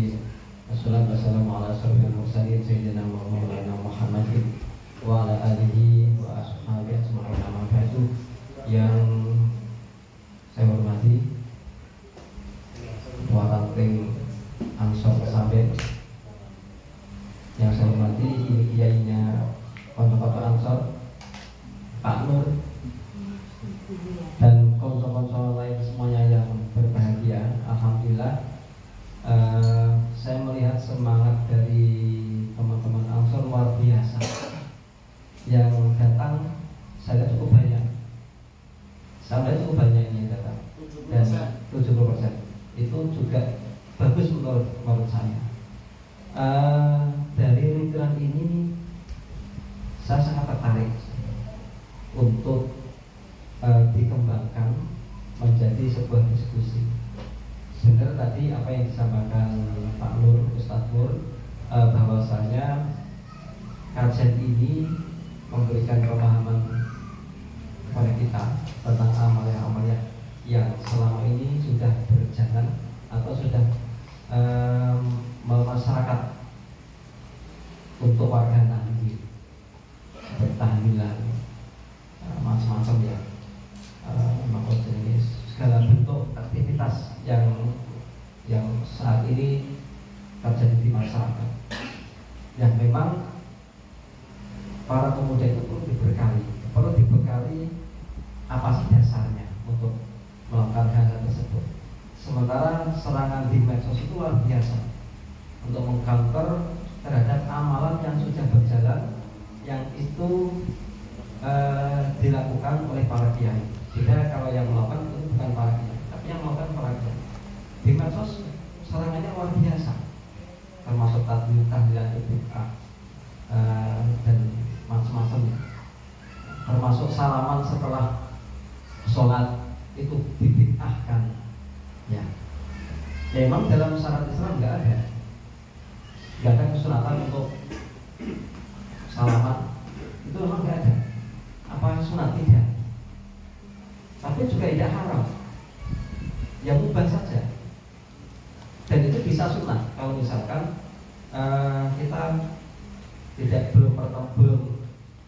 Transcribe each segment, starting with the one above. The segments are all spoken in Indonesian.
alamin. Wassalatu wassalamu ala asyrofil mursalin sayyidina Maulana Muhammadin wa ala alihi wa ashabihi ajma'in. Amma ba'du. Yang saya hormati Ketua Ranting Ansor Sampai, yang saya hormati ini kiainya konco-konco Ansor, Pak Nur, dan konco-konco lain semuanya yang berbahagia. Alhamdulillah, saya melihat semangat dari teman-teman Ansor luar biasa. Yang datang saya lihat cukup banyak. Saya lihat cukup banyak ini yang datang, dan 70% itu juga bagus menurut saya. Dari rintiran ini saya sangat tertarik untuk dikembangkan menjadi sebuah diskusi. Benar tadi apa yang disampaikan Pak Nur, Ustadz Nur, bahwasanya kajian ini memberikan pemahaman kepada kita tentang amalia-amalia yang selama ini sudah berjalan atau sudah masyarakat untuk warga Nahdi, bertahlilan, macam-macam ya, jenis segala bentuk aktivitas yang saat ini terjadi di masyarakat, yang memang para pemuda itu perlu dibekali apa sih dasarnya untuk melakukan hal tersebut. Sementara serangan di medsos itu luar biasa untuk mengcounter terhadap amalan yang sudah berjalan, yang itu dilakukan oleh para kiai. Tidak, kalau yang melakukan itu bukan para kiai, tapi yang melakukan para kiai. Di medsos serangannya luar biasa, termasuk tahlilan bid'ah dan macam-macamnya, termasuk salaman setelah sholat itu dibid'ahkan. Ya, memang dalam syariat Islam nggak ada kesunatan untuk salaman, itu memang nggak ada. Apa sunat? Tidak. Tapi juga tidak haram, yang mubah saja. Dan itu bisa sunat kalau misalkan kita belum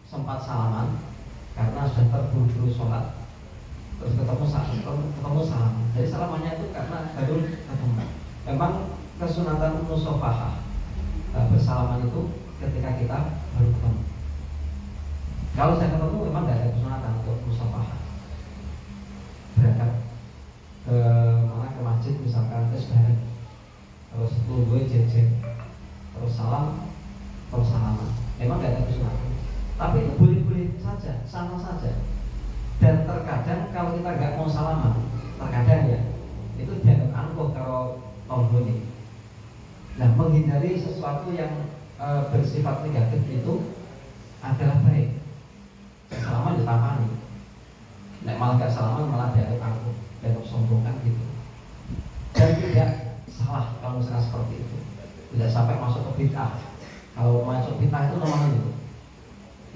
sempat salaman karena sudah terburu-buru sholat, terus ketemu salam. Jadi salamannya itu karena baru ketemu. Memang kesunatan musafahah, bersalaman itu ketika kita baru ketemu. Kalau saya ketemu memang tidak ada kesunatan untuk musafahah. Berangkat ke masjid misalkan, terus bareng, terus gue jejen, terus salam, terus salaman. Memang tidak ada kesunatan. Tapi itu boleh-boleh saja, sama saja. Dan terkadang kalau kita nggak mau salaman, terkadang ya itu dianggap angkuh kalau tonggoni. Nah, menghindari sesuatu yang bersifat negatif itu adalah baik. Salaman ditapani. Nek malah nggak salaman malah dianggap angkuh, dianggap sombongan gitu. Dan tidak salah kalau misalnya seperti itu. Tidak sampai masuk ke bid'ah. Kalau masuk bid'ah itu namanya itu.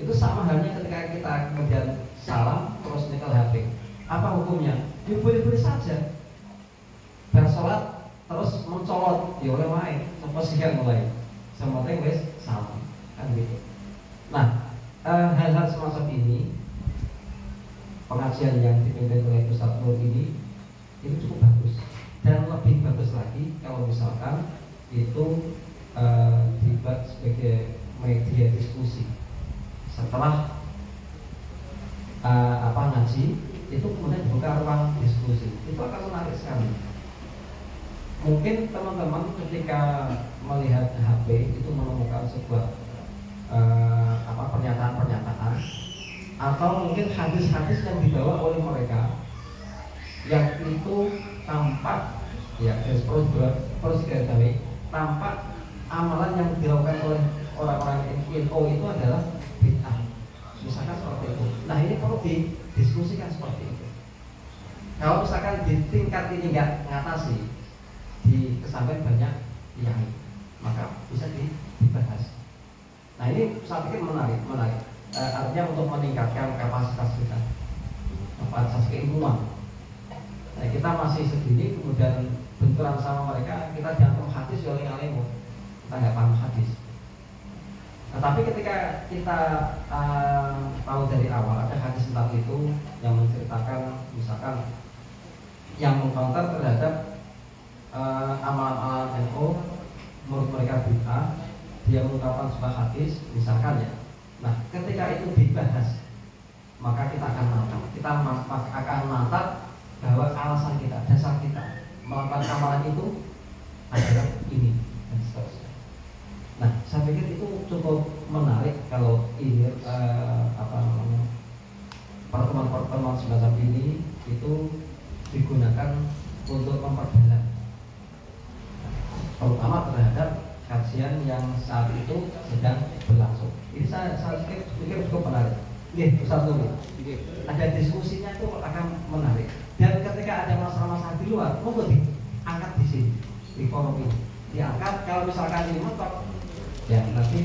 Itu sama halnya ketika kita kemudian salam terus nyekel HP. Apa hukumnya? Ya boleh-boleh saja. Bersolat terus mencolot, ya oleh wae, sampai siang mulai. Sementing wis salam, kan gitu. Nah, hal-hal semacam ini, pengajian yang dipimpin oleh Ustadz Nur ini cukup bagus. Dan lebih bagus lagi kalau misalkan itu dibuat sebagai media diskusi. Setelah ngaji itu kemudian dibuka ruang diskusi, itu akan menarik sekali. Mungkin teman-teman ketika melihat HP itu menemukan sebuah pernyataan-pernyataan atau mungkin hadis-hadis yang dibawa oleh mereka yang itu tampak ya tampak amalan yang dilakukan oleh orang-orang NU itu adalah bid'ah, misalkan seperti itu. Nah, ini perlu didiskusikan seperti itu. Kalau misalkan di tingkat ini nggak ngatasi, di kesampaian banyak yang maka bisa dibahas. Nah, ini saya pikir menarik. Artinya untuk meningkatkan kapasitas kita, kapasitas keilmuan. Nah, kita masih segini, kemudian benturan sama mereka, kita dianggap hadis oleh ngalimu, kita nggak paham hadis. Nah, tapi ketika kita tahu dari awal ada hadis tentang itu yang menceritakan misalkan yang mengcounter terhadap amalan-amalan NU menurut mereka bid'ah, dia mengungkapkan sebuah hadis misalkan ya. Nah, ketika itu dibahas, maka kita akan mantap bahwa alasan kita, dasar kita melakukan amalan itu adalah ini dan seterusnya. Nah, saya pikir itu cukup menarik kalau ini pertemuan-pertemuan semacam ini itu digunakan untuk memperdalam, terutama terhadap kajian yang saat itu sedang berlangsung. Ini saya pikir cukup menarik. Ustaz Nuri, ada diskusinya itu akan menarik. Dan ketika ada masalah-masalah di luar, monggo diangkat di sini, di forum ini. Diangkat, kalau misalkan ini mentok, ya nanti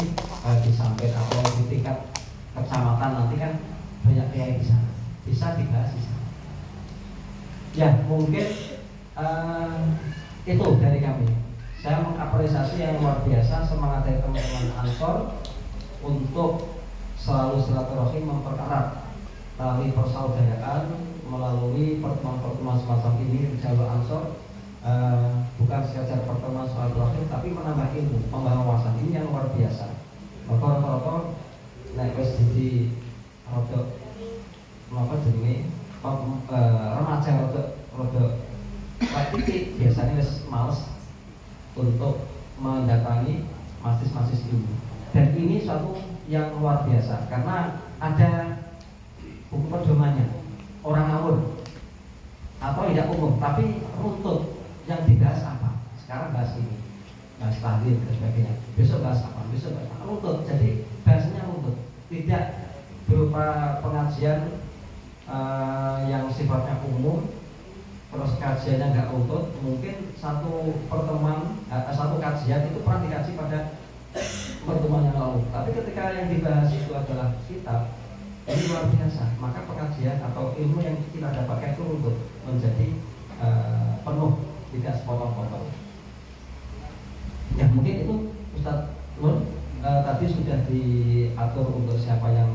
disampaikan atau di tingkat kecamatan nanti kan banyak kiai di sana, bisa dibahas di sana. Ya mungkin itu dari kami. Saya mengapresiasi yang luar biasa semangat dari teman-teman Ansor untuk selalu silaturahim mempererat tali persaudaraan melalui pertemuan-pertemuan semacam ini di jalur Ansor. Bukan sekedar pertemuan silaturahim, tapi menambah ilmu, membawa wawasan. Ini yang luar biasa. Rokok-rokok naik wis jadi rodok apa jenenge remaja rodok titik biasanya wis males untuk mendatangi majelis-majelis ilmu. Dan ini suatu yang luar biasa karena ada buku pedomannya, orang ngawur atau tidak umum, tapi runtut. Yang dibahas apa? Sekarang bahas ini, bahas tahlil dan sebagainya. Besok bahas apa? Besok bahas apa? Runtut. Jadi bahasanya runtut, tidak berupa pengajian yang sifatnya umum. Terus kajiannya nggak runtut. Mungkin satu pertemuan, satu kajian itu pernah dikaji pada pertemuan yang lalu. Tapi ketika yang dibahas itu adalah kitab, ini luar biasa. Maka pengajian atau ilmu yang kita dapatkan itu runtut, menjadi penuh, tidak sepotong-potong. Ya mungkin itu Ustadz Nur tadi sudah diatur untuk siapa yang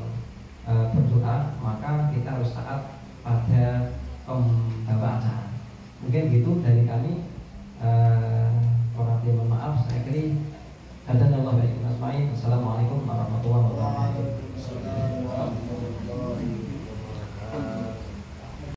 berdoa, maka kita harus taat pada pembawa acara. Mungkin gitu dari kami. Mohon maaf, saya kira hadanallahu wa iyyakum. Assalamualaikum warahmatullahi wabarakatuh.